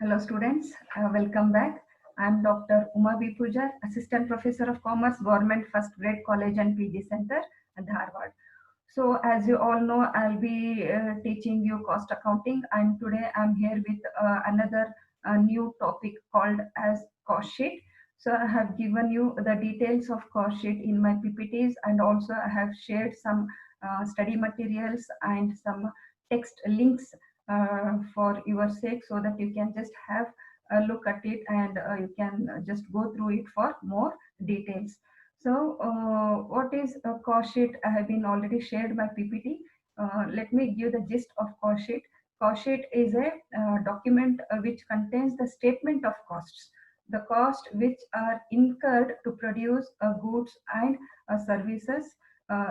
Hello students, welcome back. I am Dr. Uma B. Pujar, Assistant Professor of Commerce, Government First Grade College and PG Center at Harvard. So as you all know, I'll be teaching you cost accounting, and today I'm here with another new topic called as cost sheet. So I have given you the details of cost sheet in my PPTs, and also I have shared some study materials and some text links for your sake, so that you can just have a look at it, and you can just go through it for more details. So, what is a cost sheet? I have been already shared my PPT. Let me give the gist of cost sheet. Cost sheet is a document which contains the statement of costs, the cost which are incurred to produce goods and services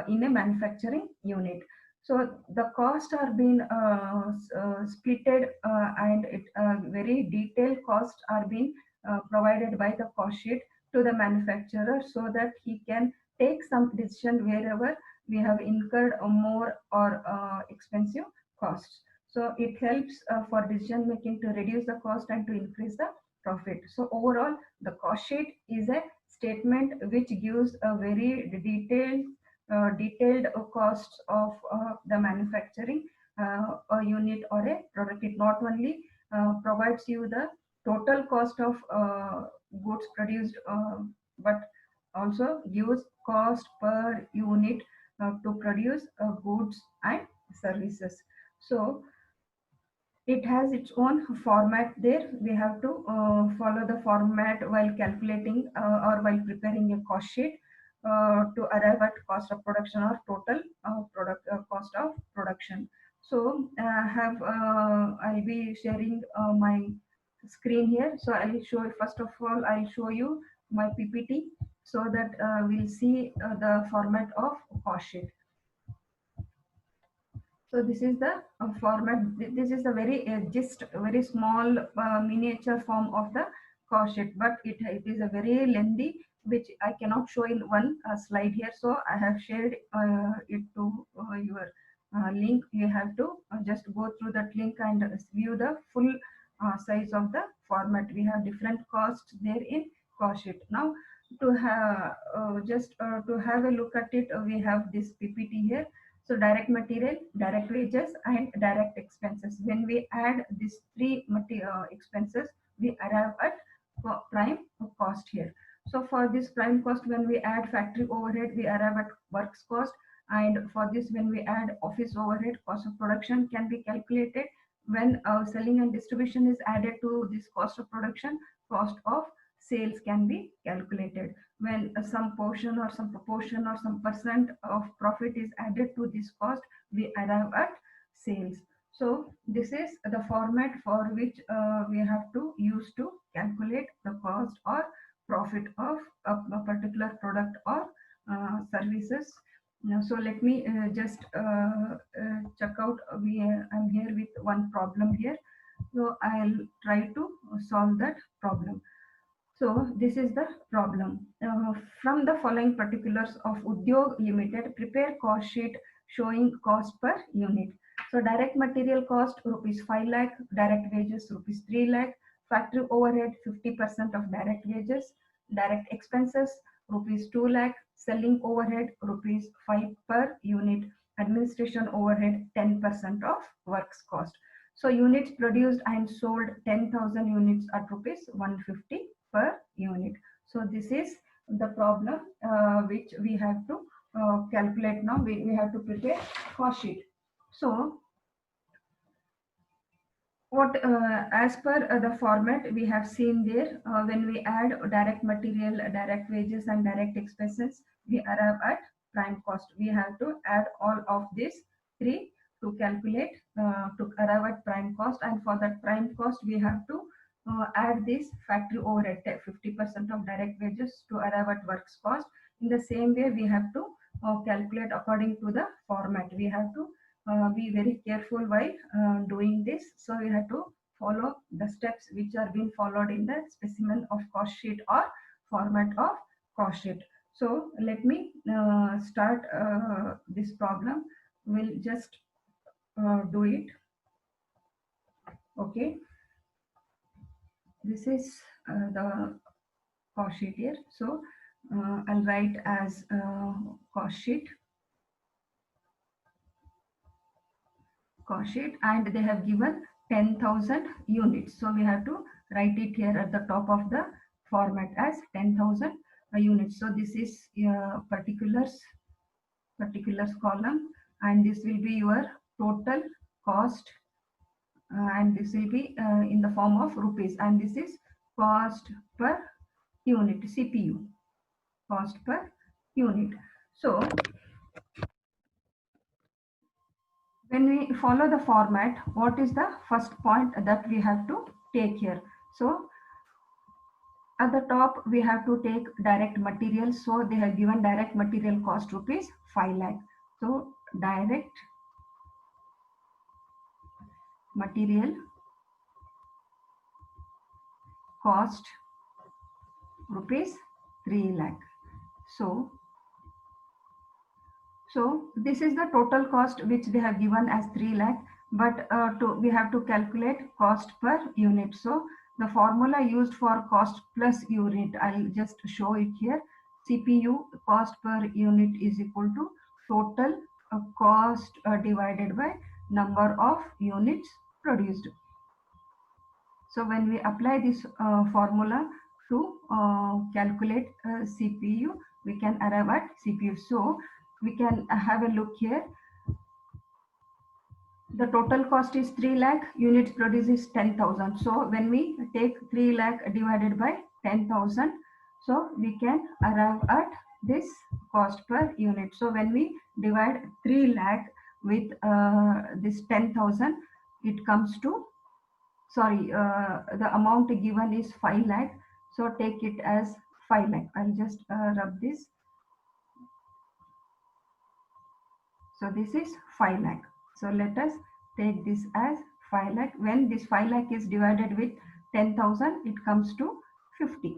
in a manufacturing unit. So the costs are being splitted, and very detailed costs are being provided by the cost sheet to the manufacturer, so that he can take some decision wherever we have incurred a more or expensive costs. So it helps for decision making to reduce the cost and to increase the profit. So overall, the cost sheet is a statement which gives a very detailed costs of the manufacturing a unit or a product. It not only provides you the total cost of goods produced, but also gives cost per unit to produce goods and services. So it has its own format there. We have to follow the format while calculating or while preparing a cost sheet to arrive at cost of production or total product cost of production. So I'll be sharing my screen here. So I'll show you, first of all, I'll show you my PPT, so that we'll see the format of cost sheet. So this is the format. This is a very small miniature form of the cost sheet, but it is a very lengthy, which I cannot show in one slide here. So I have shared it to your link. You have to just go through that link and view the full size of the format. We have different costs there in cost sheet. Now to have to have a look at it, we have this PPT here. So direct material, direct wages, and direct expenses. When we add these three expenses, we arrive at prime cost here. So for this prime cost, when we add factory overhead, we arrive at works cost. And for this, when we add office overhead, cost of production can be calculated. When selling and distribution is added to this cost of production, cost of sales can be calculated. When some portion or some proportion or some percent of profit is added to this cost, we arrive at sales. So this is the format for which we have to use to calculate the cost or profit of a particular product or services. Now, so let me just check out. I'm here with one problem here. So I'll try to solve that problem. So this is the problem. From the following particulars of Udyog Limited, prepare cost sheet showing cost per unit. So direct material cost rupees 5 lakh, direct wages rupees 3 lakh, factory overhead 50% of direct wages, direct expenses rupees 2 lakh, selling overhead rupees 5 per unit, administration overhead 10% of works cost. So units produced and sold 10,000 units at rupees 150 per unit. So this is the problem which we have to calculate now. We have to prepare cost sheet. So what as per the format we have seen there, when we add direct material, direct wages, and direct expenses, we arrive at prime cost. We have to add all of these three to calculate to arrive at prime cost. And for that prime cost, we have to add this factory overhead 50% of direct wages to arrive at works cost. In the same way, we have to calculate according to the format. We have to be very careful while doing this. So we have to follow the steps which are being followed in the specimen of cost sheet or format of cost sheet. So let me start this problem. We'll just do it. Okay. This is the cost sheet here. So I'll write as cost sheet, and they have given 10,000 units. So we have to write it here at the top of the format as 10,000 units. So this is particulars column, and this will be your total cost, and this will be in the form of rupees, and this is cost per unit, CPU, cost per unit. So when we follow the format, what is the first point that we have to take here? So at the top we have to take direct material. So they have given direct material cost rupees 5 lakh. So direct material cost rupees 3 lakh. So this is the total cost which they have given as 3 lakh, but we have to calculate cost per unit. So the formula used for cost plus unit, I'll just show it here. CPU cost per unit is equal to total cost divided by number of units produced. So when we apply this formula to calculate CPU, we can arrive at CPU. So we can have a look here. The total cost is 3 lakh, units produced is 10,000. So when we take 3 lakh divided by 10,000, so we can arrive at this cost per unit. So when we divide 3 lakh with this 10,000, it comes to, sorry, the amount given is 5 lakh. So take it as 5 lakh. I'll just rub this. So this is 5 lakh. So let us take this as 5 lakh. When this 5 lakh is divided with 10,000, it comes to 50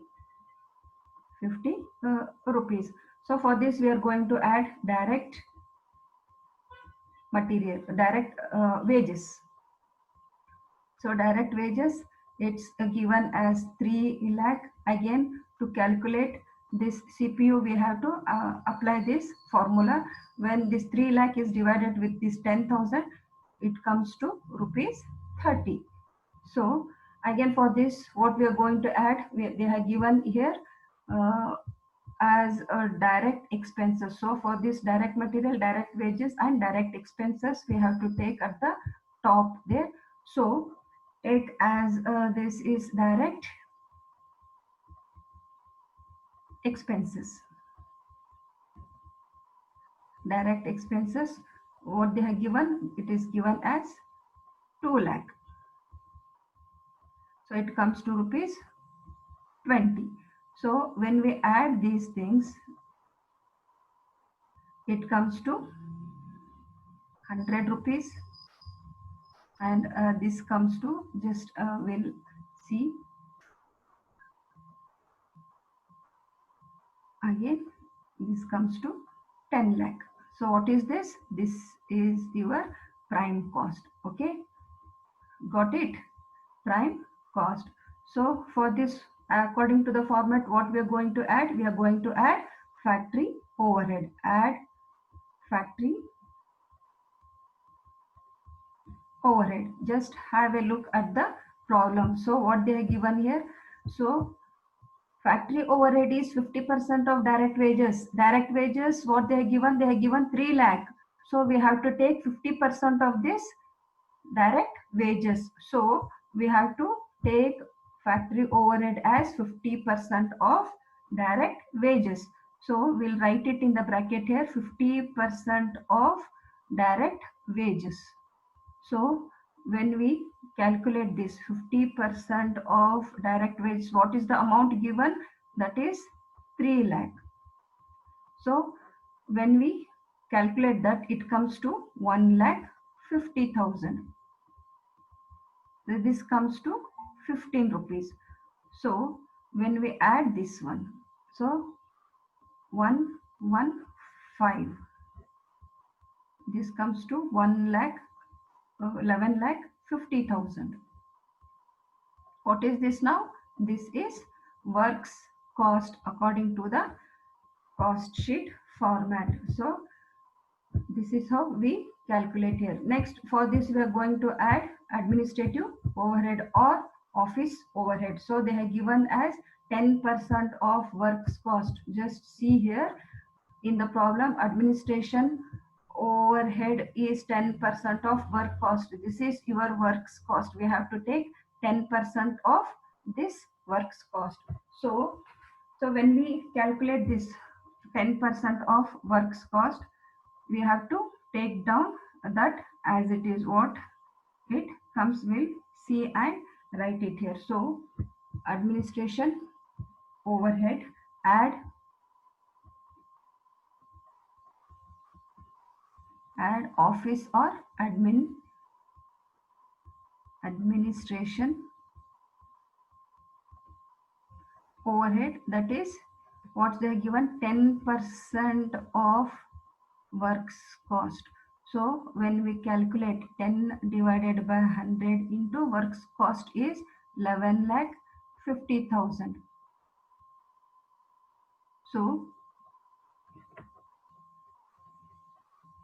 rupees. So for this we are going to add direct material, direct wages. So direct wages, it's given as 3 lakh. Again, to calculate this CPU, we have to apply this formula. When this 3 lakh is divided with this 10,000, it comes to rupees 30. So again, for this, what we are going to add, they have given here as a direct expenses. So for this direct material, direct wages and direct expenses, we have to take at the top there. So take as this is direct expenses. Direct expenses, what they have given, it is given as 2 lakh. So it comes to rupees 20. So when we add these things, it comes to 100 rupees, and this comes to just we'll see again, this comes to 10 lakh. So what is this? This is your prime cost. Okay, got it? Prime cost. So for this, according to the format, what we are going to add, we are going to add factory overhead. Add factory overhead. Just have a look at the problem. So what they are given here, so factory overhead is 50% of direct wages. Direct wages, what they have given 3 lakh. So we have to take 50% of this direct wages. So we have to take factory overhead as 50% of direct wages. So we'll write it in the bracket here, 50% of direct wages. So when we calculate this 50% of direct wages, what is the amount given? That is 3 lakh. So when we calculate that, it comes to 1,50,000. So this comes to 15 rupees. So when we add this one, so 115, this comes to 1 lakh 11 lakh 50,000. What is this now? This is works cost according to the cost sheet format. So this is how we calculate here. Next, for this we are going to add administrative overhead or office overhead. So they have given as 10% of works cost. Just see here in the problem, administration overhead is 10% of work cost. This is your works cost. We have to take 10% of this works cost. So when we calculate this 10% of works cost, we have to take down that as it is. What it comes, we'll see and write it here. So administration overhead, add office or administration overhead, that is what they are given, 10% of works cost. So when we calculate 10 divided by 100 into works cost is 11,50,000. So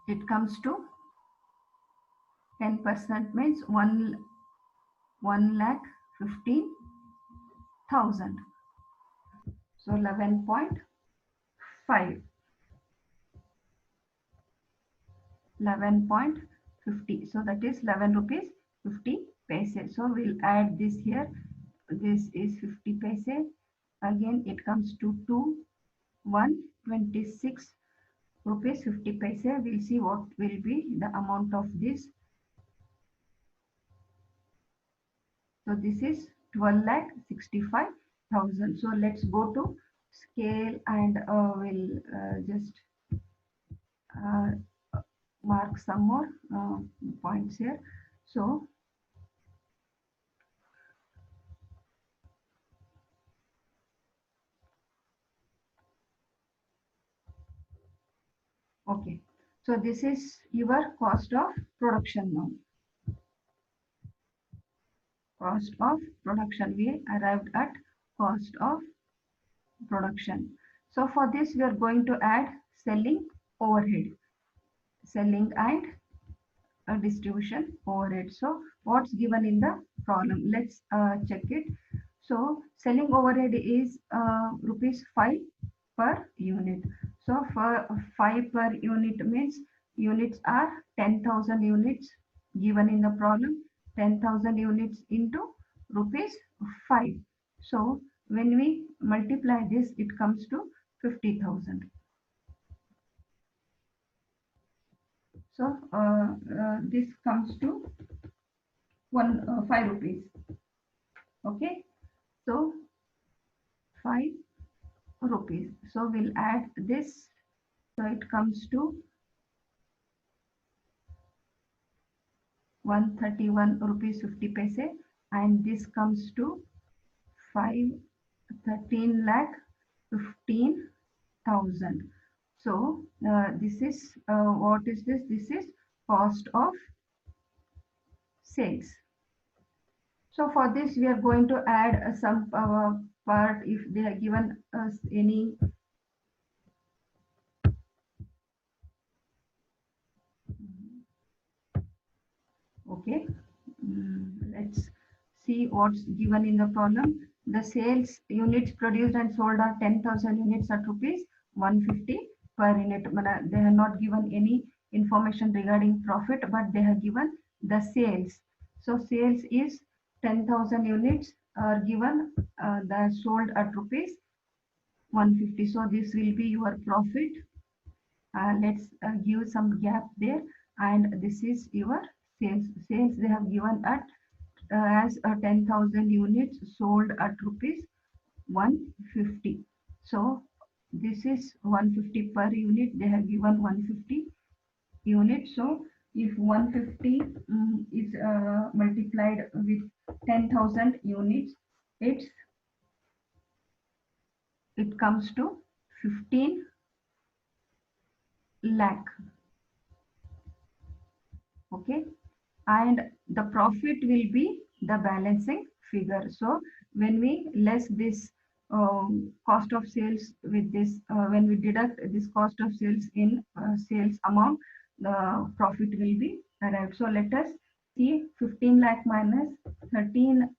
it comes to 10% means 1,15,000. So 11.5. 11.50, so that is 11 rupees 50 paise. So we'll add this here. This is 50 paise. Again it comes to 126 rupees 50 paise. We'll see what will be the amount of this. So this is 12,65,000. So let's go to scale and we'll just mark some more points here. So okay, so this is your cost of production now. Cost of production, we arrived at cost of production. So for this we are going to add selling overhead, selling and distribution overhead. So what's given in the problem, let's check it. So selling overhead is rupees 5 per unit. So for 5 per unit means units are 10,000 units given in the problem. 10,000 units into rupees 5. So when we multiply this, it comes to 50,000. So this comes to 5 rupees. Okay, so 5 rupees. So we'll add this. So it comes to 131 rupees 50 paise, and this comes to 13 lakh 15,000. So this is what is this? This is cost of sales. So for this we are going to add some part if they are given us any okay. Let's see what's given in the problem. The sales units produced and sold are 10,000 units at rupees 150 per unit. They have not given any information regarding profit, but they have given the sales. So sales is 10,000 units are given, that sold at rupees 150. So this will be your profit. Let's give some gap there, and this is your sales. Sales they have given at as 10,000 units sold at rupees 150. So this is 150 per unit. They have given 150 units. So if 150 is multiplied with 10,000 units, it comes to 15 lakh. Okay, and the profit will be the balancing figure. So when we less this cost of sales with this, when we deduct this cost of sales in sales amount, the profit will be arrived. So let us see 15 lakh minus 13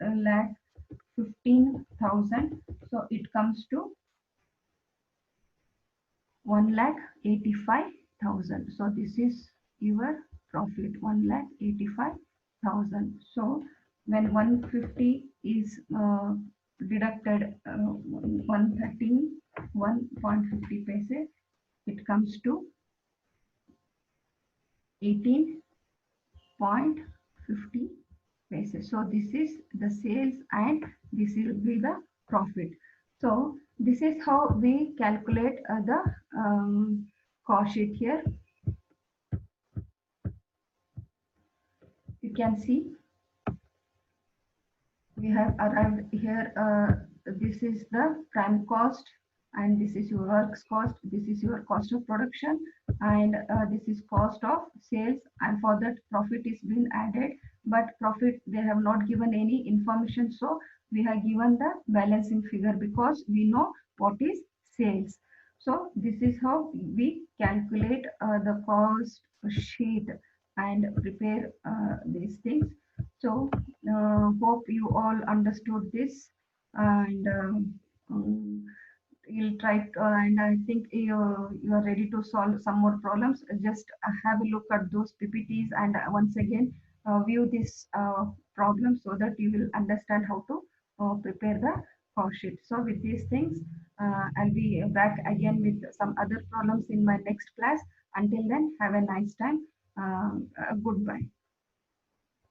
lakh 15,000. So it comes to 1,85,000. So this is your profit, 1,85,000. So when 150 is deducted 113 1.50 paise, it comes to 18.50 paise. So this is the sales and this will be the profit. So this is how we calculate the cost sheet here. You can see we have arrived here. This is the prime cost, and this is your works cost, this is your cost of production, and this is cost of sales, and for that profit is being added, but profit they have not given any information, so we have given the balancing figure because we know what is sales. So this is how we calculate the cost sheet and prepare these things. So hope you all understood this, and you'll try to, and I think you are ready to solve some more problems. Just have a look at those PPTs and once again view this problem so that you will understand how to prepare the cost sheet. So with these things, I'll be back again with some other problems in my next class. Until then, have a nice time. Goodbye.